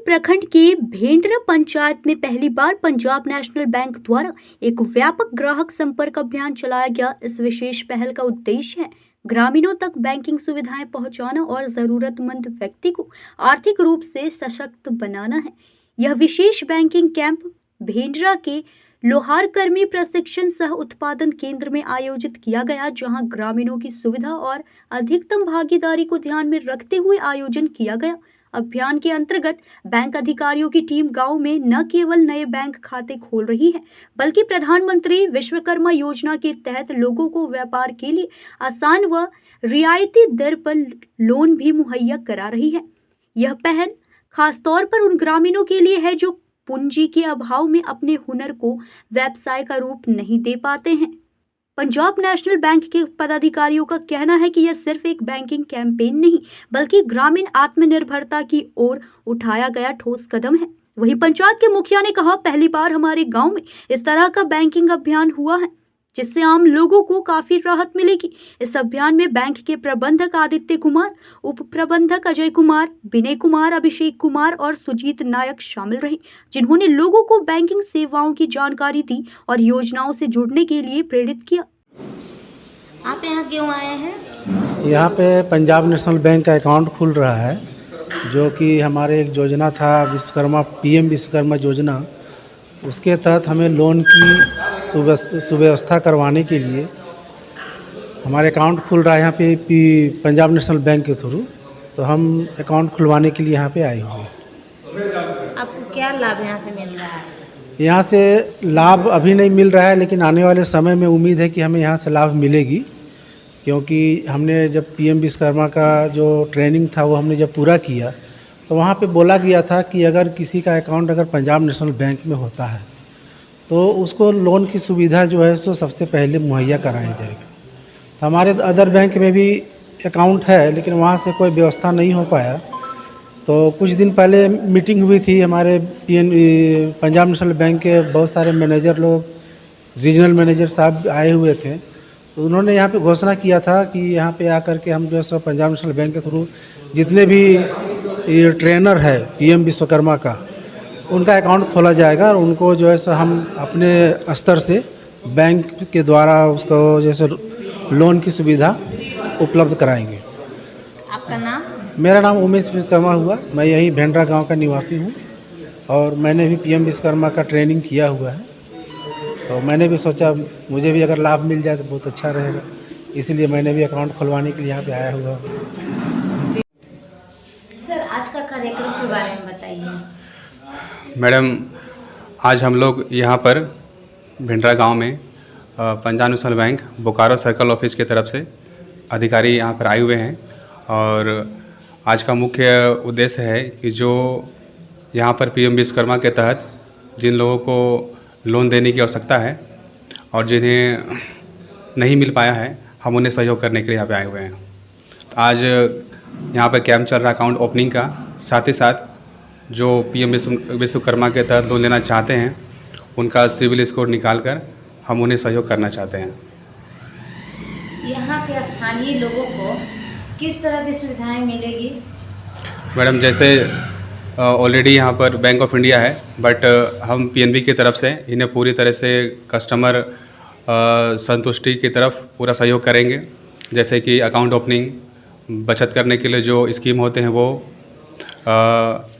प्रखंड के भेंडरा पंचायत में पहली बार पंजाब नेशनल बैंक द्वारा एक व्यापक ग्राहक संपर्क अभियान चलाया गया। इस विशेष पहल का उद्देश्य है ग्रामीणों तक बैंकिंग सुविधाएं पहुंचाना और जरूरतमंद व्यक्ति को आर्थिक रूप से सशक्त बनाना है। यह विशेष बैंकिंग कैंप भेंडरा के लोहार कर्मी प्रशिक्षण सह उत्पादन केंद्र में आयोजित किया गया, जहां ग्रामीणों की सुविधा और अधिकतम भागीदारी को ध्यान में रखते हुए आयोजन किया गया। अभियान के अंतर्गत बैंक अधिकारियों की टीम गांव में न केवल नए बैंक खाते खोल रही है, बल्कि प्रधानमंत्री विश्वकर्मा योजना के तहत लोगों को व्यापार के लिए आसान व रियायती दर पर लोन भी मुहैया करा रही है। यह पहल खासतौर पर उन ग्रामीणों के लिए है जो पूंजी के अभाव में अपने हुनर को व्यवसाय का रूप नहीं दे पाते हैं। पंजाब नेशनल बैंक के पदाधिकारियों का कहना है कि यह सिर्फ एक बैंकिंग कैंपेन नहीं, बल्कि ग्रामीण आत्मनिर्भरता की ओर उठाया गया ठोस कदम है। वहीं पंचायत के मुखिया ने कहा, पहली बार हमारे गांव में इस तरह का बैंकिंग अभियान हुआ है, जिससे आम लोगों को काफी राहत मिलेगी। इस अभियान में बैंक के प्रबंधक आदित्य कुमार, उप प्रबंधक अजय कुमार, विनय कुमार, अभिषेक कुमार और सुजीत नायक शामिल रहे, जिन्होंने लोगों को बैंकिंग सेवाओं की जानकारी दी और योजनाओं से जुड़ने के लिए प्रेरित किया। आप यहाँ क्यों आए हैं? यहाँ पे पंजाब नेशनल बैंक का अकाउंट खुल रहा है, जो कि हमारे एक योजना था विश्वकर्मा पीएम विश्वकर्मा योजना। उसके तहत हमें लोन की सुव्यवस्था करवाने के लिए हमारे अकाउंट खुल रहा है यहाँ पे पंजाब नेशनल बैंक के थ्रू। तो हम अकाउंट खुलवाने के लिए यहाँ पे आए हुए हैं। आपको क्या लाभ यहाँ से मिल रहा है? यहाँ से लाभ अभी नहीं मिल रहा है, लेकिन आने वाले समय में उम्मीद है कि हमें यहाँ से लाभ मिलेगी, क्योंकि हमने जब पीएम विश्वकर्मा का जो ट्रेनिंग था वो हमने जब पूरा किया तो वहाँ पे बोला गया था कि अगर किसी का अकाउंट अगर पंजाब नेशनल बैंक में होता है तो उसको लोन की सुविधा जो है सो सबसे पहले मुहैया कराया जाएगा। तो हमारे अदर बैंक में भी अकाउंट है, लेकिन वहाँ से कोई व्यवस्था नहीं हो पाया। तो कुछ दिन पहले मीटिंग हुई थी, हमारे पंजाब नेशनल बैंक के बहुत सारे मैनेजर लोग, रीजनल मैनेजर साहब आए हुए थे। तो उन्होंने यहाँ पे घोषणा किया था कि यहाँ पे आकर के हम जो है सो पंजाब नेशनल बैंक के थ्रू जितने भी ये ट्रेनर है पीएम विश्वकर्मा का, उनका अकाउंट खोला जाएगा और उनको जो है सो हम अपने स्तर से बैंक के द्वारा उसको जैसे लोन की सुविधा उपलब्ध कराएंगे। आपका नाम? मेरा नाम उमेश विश्वकर्मा हुआ। मैं यहीं भेंडरा गांव का निवासी हूं और मैंने भी पीएम विश्वकर्मा का ट्रेनिंग किया हुआ है। तो मैंने भी सोचा मुझे भी अगर लाभ मिल जाए तो बहुत अच्छा रहेगा, इसलिए मैंने भी अकाउंट खुलवाने के लिए यहाँ पे आया हुआ हूँ। सर, आज का कार्यक्रम के बारे में बताइए। मैडम, आज हम लोग यहाँ पर भेंडरा गांव में Punjab national bank Bokaro circle office की तरफ से अधिकारी यहाँ पर आए हुए हैं और आज का मुख्य उद्देश्य है कि जो यहाँ पर पीएम विश्वकर्मा के तहत जिन लोगों को लोन देने की आवश्यकता है और जिन्हें नहीं मिल पाया है, हम उन्हें सहयोग करने के लिए यहाँ पे आए हुए हैं। तो आज यहाँ पर कैंप चल रहा है अकाउंट ओपनिंग का, साथ ही साथ जो पीएम विश्वकर्मा के तहत लोन लेना चाहते हैं उनका सिविल स्कोर निकाल कर हम उन्हें सहयोग करना चाहते हैं। यहाँ के स्थानीय लोगों को किस तरह की सुविधाएं मिलेगी? मैडम, जैसे ऑलरेडी यहाँ पर बैंक ऑफ इंडिया है, बट हम पीएनबी की तरफ से इन्हें पूरी तरह से कस्टमर संतुष्टि की तरफ पूरा सहयोग करेंगे। जैसे कि अकाउंट ओपनिंग, बचत करने के लिए जो स्कीम होते हैं वो,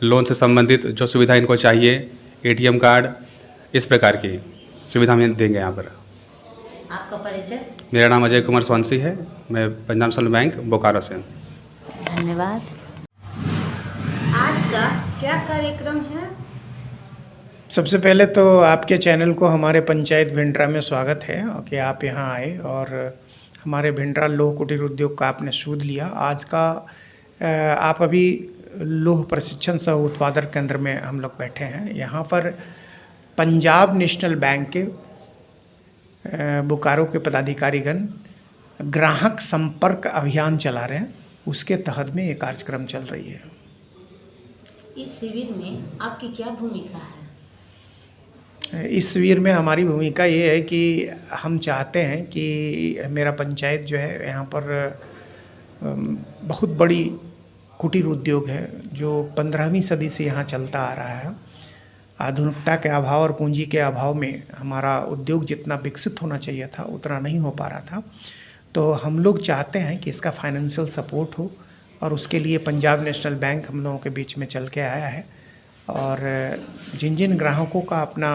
लोन से संबंधित जो सुविधा इनको चाहिए, एटीएम कार्ड, इस प्रकार की सुविधा हम देंगे यहाँ पर। आपका परिचय? मेरा नाम अजय कुमार स्वांसी है, मैं पंजाब नेशनल बैंक बोकारो से। धन्यवाद। आज का क्या कार्यक्रम है? सबसे पहले तो आपके चैनल को हमारे पंचायत भेंडरा में स्वागत है कि आप यहाँ आए और हमारे भेंडरा लौह कुटीर उद्योग का आपने सूद लिया। आज का आप अभी लौह प्रशिक्षण सह उत्पादन केंद्र में हम लोग बैठे हैं। यहाँ पर पंजाब नेशनल बैंक के बोकारो के पदाधिकारीगण ग्राहक संपर्क अभियान चला रहे हैं, उसके तहत में ये कार्यक्रम चल रही है। इस शिविर में आपकी क्या भूमिका है? इस शिविर में हमारी भूमिका ये है कि हम चाहते हैं कि मेरा पंचायत जो है यहाँ पर बहुत बड़ी कुटीर उद्योग है जो 15वीं सदी से यहाँ चलता आ रहा है। आधुनिकता के अभाव और पूंजी के अभाव में हमारा उद्योग जितना विकसित होना चाहिए था उतना नहीं हो पा रहा था। तो हम लोग चाहते हैं कि इसका फाइनेंशियल सपोर्ट हो और उसके लिए पंजाब नेशनल बैंक हम लोगों के बीच में चल के आया है। और जिन जिन ग्राहकों का अपना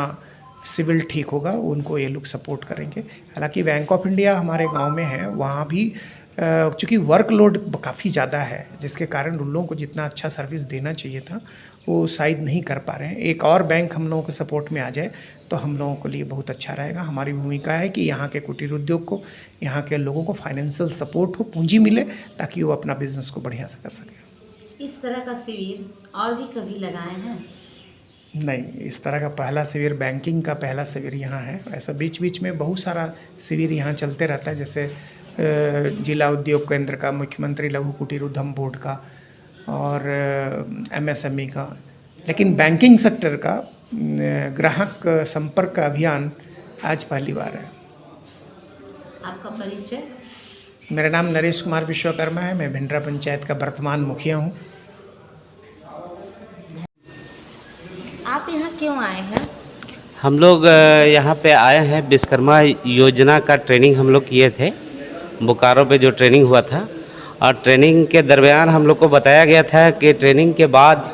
सिविल ठीक होगा उनको ये लोग सपोर्ट करेंगे। हालांकि बैंक ऑफ इंडिया हमारे गांव में है, वहाँ भी चूँकि वर्कलोड काफ़ी ज़्यादा है जिसके कारण उन लोगों को जितना अच्छा सर्विस देना चाहिए था वो शायद नहीं कर पा रहे हैं। एक और बैंक हम लोगों के सपोर्ट में आ जाए तो हम लोगों के लिए बहुत अच्छा रहेगा। हमारी भूमिका है कि यहाँ के कुटीर उद्योग को, यहाँ के लोगों को फाइनेंशियल सपोर्ट हो, पूंजी मिले ताकि वो अपना बिजनेस को बढ़िया से कर सकें। इस तरह का शिविर और भी कभी लगाए हैं? नहीं, इस तरह का पहला शिविर, बैंकिंग का पहला शिविर यहाँ है। ऐसा बीच बीच में बहुत सारा शिविर यहाँ चलते रहता है, जैसे जिला उद्योग केंद्र का, मुख्यमंत्री लघु कुटीर उद्यम बोर्ड का और MSME का। लेकिन बैंकिंग सेक्टर का ग्राहक संपर्क का अभियान आज पहली बार है। आपका परिचय? मेरा नाम नरेश कुमार विश्वकर्मा है। मैं भिंडरा पंचायत का वर्तमान मुखिया हूँ। आप यहाँ क्यों आए हैं? हम लोग यहाँ पे आए हैं, विश्वकर्मा योजना का ट्रेनिंग हम लोग किए थे। बोकारो पे जो ट्रेनिंग हुआ था और ट्रेनिंग के दरमियान हम लोग को बताया गया था कि ट्रेनिंग के बाद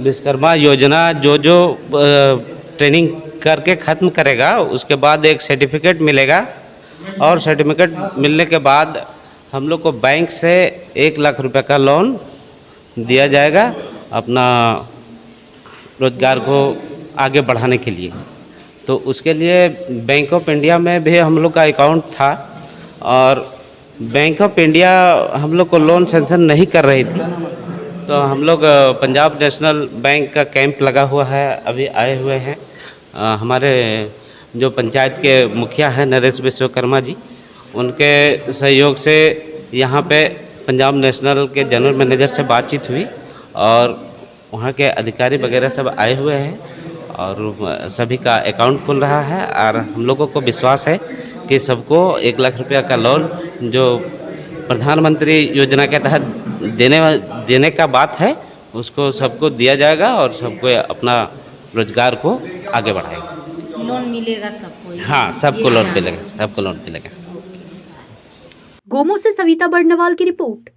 विश्वकर्मा योजना जो ट्रेनिंग करके ख़त्म करेगा उसके बाद एक सर्टिफिकेट मिलेगा और सर्टिफिकेट मिलने के बाद हम लोग को बैंक से 1 लाख रुपए का लोन दिया जाएगा अपना रोजगार को आगे बढ़ाने के लिए। तो उसके लिए बैंक ऑफ इंडिया में भी हम लोग का अकाउंट था और बैंक ऑफ इंडिया हम लोग को लोन सेंक्शन नहीं कर रही थी। तो हम लोग पंजाब नेशनल बैंक का कैंप लगा हुआ है, अभी आए हुए हैं। हमारे जो पंचायत के मुखिया हैं नरेश विश्वकर्मा जी, उनके सहयोग से यहाँ पे पंजाब नेशनल के जनरल मैनेजर से बातचीत हुई और वहाँ के अधिकारी वगैरह सब आए हुए हैं और सभी का अकाउंट खुल रहा है। और हम लोगों को विश्वास है कि सबको 1 लाख रुपया का लोन जो प्रधानमंत्री योजना के तहत देने का बात है उसको सबको दिया जाएगा और सबको अपना रोजगार को आगे बढ़ाएगा। लोन मिलेगा सबको? हाँ, सबको लोन मिलेगा, सबको लोन मिलेगा। गोमो से सविता बर्नवाल की रिपोर्ट।